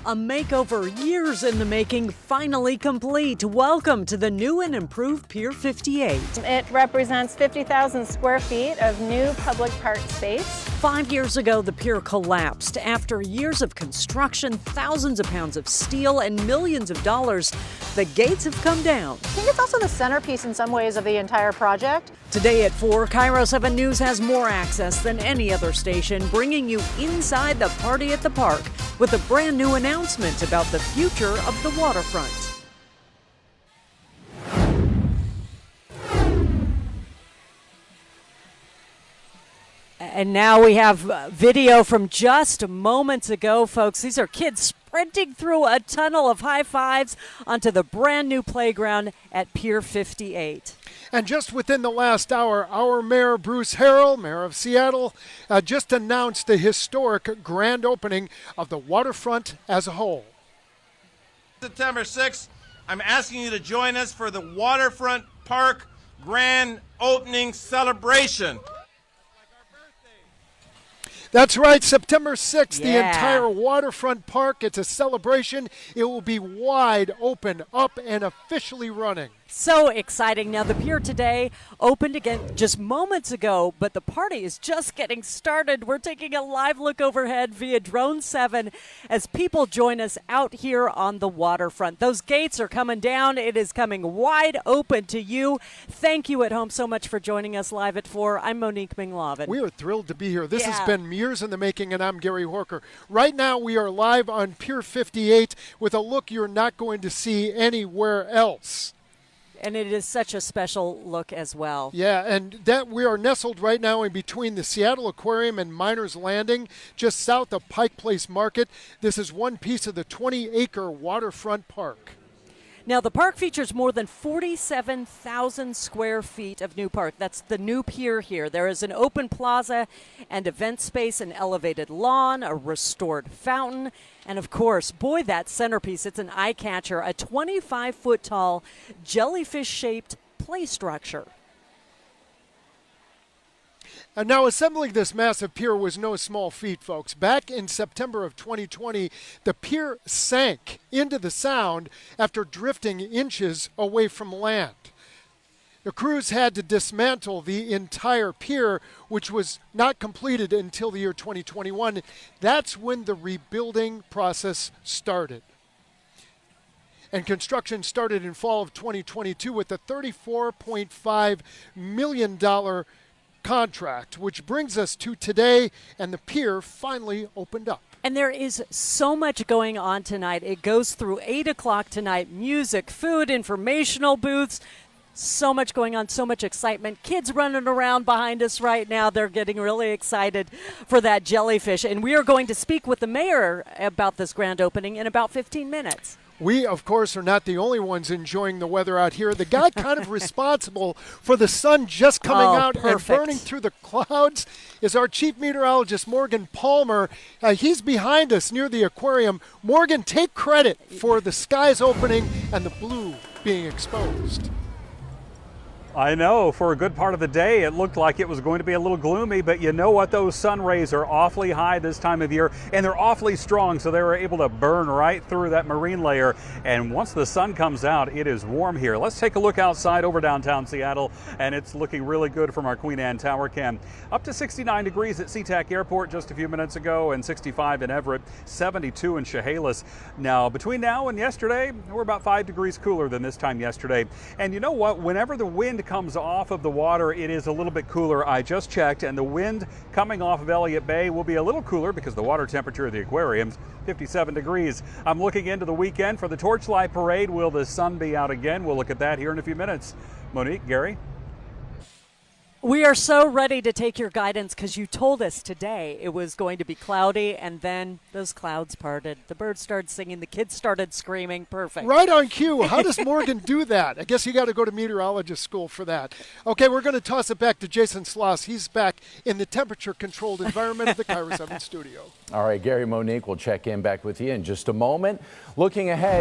A makeover years in the making, finally complete. Welcome to the new and improved Pier 58. It represents 50,000 square feet of new public park space. 5 years ago, the pier collapsed. After years of construction, thousands of pounds of steel, and millions of dollars, the gates have come down. I think it's also the centerpiece in some ways of the entire project. Today at 4, KIRO 7 News has more access than any other station, bringing you inside the party at the park with a brand new announcement about the future of the waterfront. And now we have video from just moments ago, folks. These are kids sprinting through a tunnel of high fives onto the brand new playground at Pier 58. And just within the last hour, our Mayor Bruce Harrell, Mayor of Seattle, just announced the historic grand opening of the waterfront as a whole. September 6th, I'm asking you to join us for the Waterfront Park grand opening celebration. That's right, September 6th, the Yeah. entire waterfront park. It's a celebration. It will be wide open, up, and officially running. So exciting. Now, the pier today opened again just moments ago, but the party is just getting started. We're taking a live look overhead via Drone 7 as people join us out here on the waterfront. Those gates are coming down. It is coming wide open to you. Thank you at home so much for joining us live at 4. I'm Monique Minglavin. We are thrilled to be here. This Yeah. has been years in the making, and I'm Gary Horker. Right now, we are live on Pier 58 with a look you're not going to see anywhere else. And it is such a special look as well. Yeah, and that we are nestled right now in between the Seattle Aquarium and Miners Landing, just south of Pike Place Market. This is one piece of the 20-acre waterfront park. Now, the park features more than 47,000 square feet of new park. That's the new pier here. There is an open plaza and event space, an elevated lawn, a restored fountain, and of course, boy, that centerpiece, it's an eye catcher, a 25-foot tall jellyfish-shaped play structure. And now assembling this massive pier was no small feat, folks. Back in September of 2020, the pier sank into the Sound after drifting inches away from land. The crews had to dismantle the entire pier, which was not completed until the year 2021. That's when the rebuilding process started. And construction started in fall of 2022 with a $34.5 million contract, which brings us to today, and the pier finally opened up. And there is so much going on tonight. It goes through 8 o'clock tonight. Music, food, informational booths. So much going on, so much excitement. Kids running around behind us right now. They're getting really excited for that jellyfish. And we are going to speak with the mayor about this grand opening in about 15 minutes. We, of course, are not the only ones enjoying the weather out here. The guy kind of responsible for the sun just coming out perfect. and burning through the clouds is our chief meteorologist, Morgan Palmer. He's behind us near the aquarium. Morgan, take credit for the skies opening and the blue being exposed. I know, for a good part of the day it looked like it was going to be a little gloomy, but you know what, those sun rays are awfully high this time of year, and they're awfully strong, so they were able to burn right through that marine layer. And once the sun comes out, it is warm here. Let's take a look outside over downtown Seattle, and it's looking really good from our Queen Anne Tower cam. Up to 69 degrees at SeaTac Airport just a few minutes ago, and 65 in Everett, 72 in Chehalis. Now, between now and yesterday, we're about 5 degrees cooler than this time yesterday. And you know what, whenever the wind comes off of the water, it is a little bit cooler. I just checked, and the wind coming off of Elliott Bay will be a little cooler because the water temperature of the aquarium's 57 degrees. I'm looking into the weekend for the Torchlight Parade. Will the sun be out again? We'll look at that here in a few minutes. Monique, Gary? We are so ready to take your guidance because you told us today it was going to be cloudy, and then those clouds parted. The birds started singing. The kids started screaming. Perfect. Right on cue. How does Morgan do that? I guess you got to go to meteorologist school for that. Okay, we're going to toss it back to Jason Sloss. He's back in the temperature-controlled environment of the KIRO 7 studio. All right, Gary, Monique, we'll check in back with you in just a moment. Looking ahead.